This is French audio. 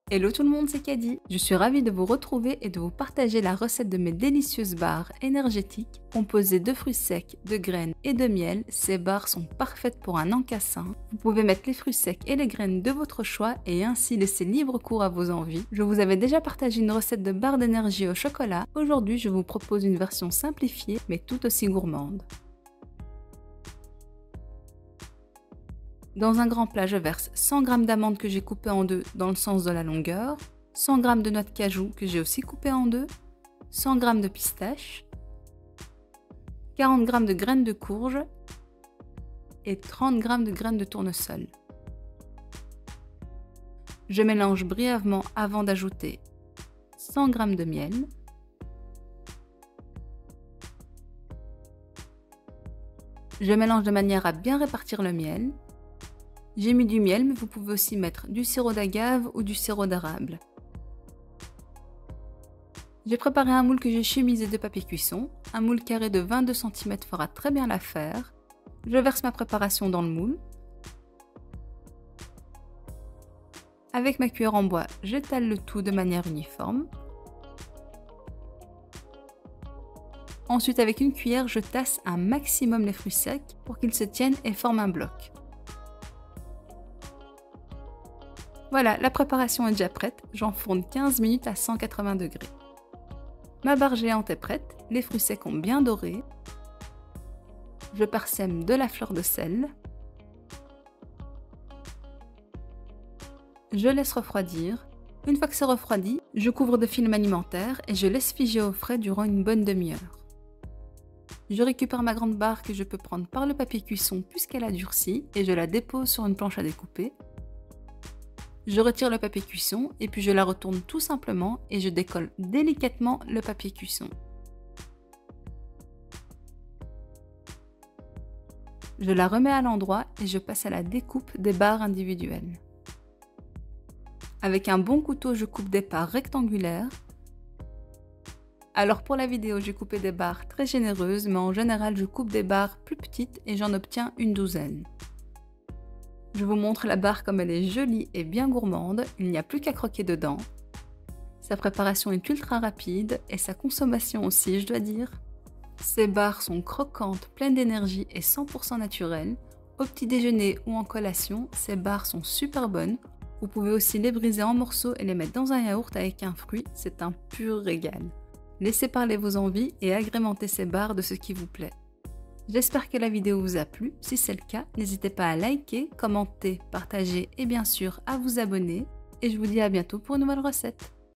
Hello tout le monde, c'est Caddy. Je suis ravie de vous retrouver et de vous partager la recette de mes délicieuses barres énergétiques composées de fruits secs, de graines et de miel. Ces barres sont parfaites pour un encas-sain. Vous pouvez mettre les fruits secs et les graines de votre choix et ainsi laisser libre cours à vos envies. Je vous avais déjà partagé une recette de barres d'énergie au chocolat. Aujourd'hui, je vous propose une version simplifiée mais tout aussi gourmande. Dans un grand plat, je verse 100 g d'amandes que j'ai coupées en deux dans le sens de la longueur, 100 g de noix de cajou que j'ai aussi coupées en deux, 100 g de pistaches, 40 g de graines de courge et 30 g de graines de tournesol. Je mélange brièvement avant d'ajouter 100 g de miel, je mélange de manière à bien répartir le miel. J'ai mis du miel, mais vous pouvez aussi mettre du sirop d'agave ou du sirop d'érable. J'ai préparé un moule que j'ai chemisé de papier cuisson. Un moule carré de 22 cm fera très bien l'affaire. Je verse ma préparation dans le moule. Avec ma cuillère en bois, j'étale le tout de manière uniforme. Ensuite, avec une cuillère, je tasse un maximum les fruits secs pour qu'ils se tiennent et forment un bloc. Voilà, la préparation est déjà prête, j'enfourne 15 minutes à 180 degrés. Ma barre géante est prête, les fruits secs ont bien doré. Je parsème de la fleur de sel. Je laisse refroidir. Une fois que c'est refroidi, je couvre de film alimentaire et je laisse figer au frais durant une bonne demi-heure. Je récupère ma grande barre que je peux prendre par le papier cuisson puisqu'elle a durci et je la dépose sur une planche à découper. Je retire le papier cuisson et puis je la retourne tout simplement et je décolle délicatement le papier cuisson. Je la remets à l'endroit et je passe à la découpe des barres individuelles. Avec un bon couteau, je coupe des parts rectangulaires. Alors pour la vidéo, j'ai coupé des barres très généreuses, mais en général, je coupe des barres plus petites et j'en obtiens une douzaine. Je vous montre la barre comme elle est jolie et bien gourmande, il n'y a plus qu'à croquer dedans. Sa préparation est ultra rapide et sa consommation aussi, je dois dire. Ces barres sont croquantes, pleines d'énergie et 100% naturelles. Au petit déjeuner ou en collation, ces barres sont super bonnes. Vous pouvez aussi les briser en morceaux et les mettre dans un yaourt avec un fruit, c'est un pur régal. Laissez parler vos envies et agrémentez ces barres de ce qui vous plaît. J'espère que la vidéo vous a plu. Si c'est le cas, n'hésitez pas à liker, commenter, partager et bien sûr à vous abonner. Et je vous dis à bientôt pour une nouvelle recette.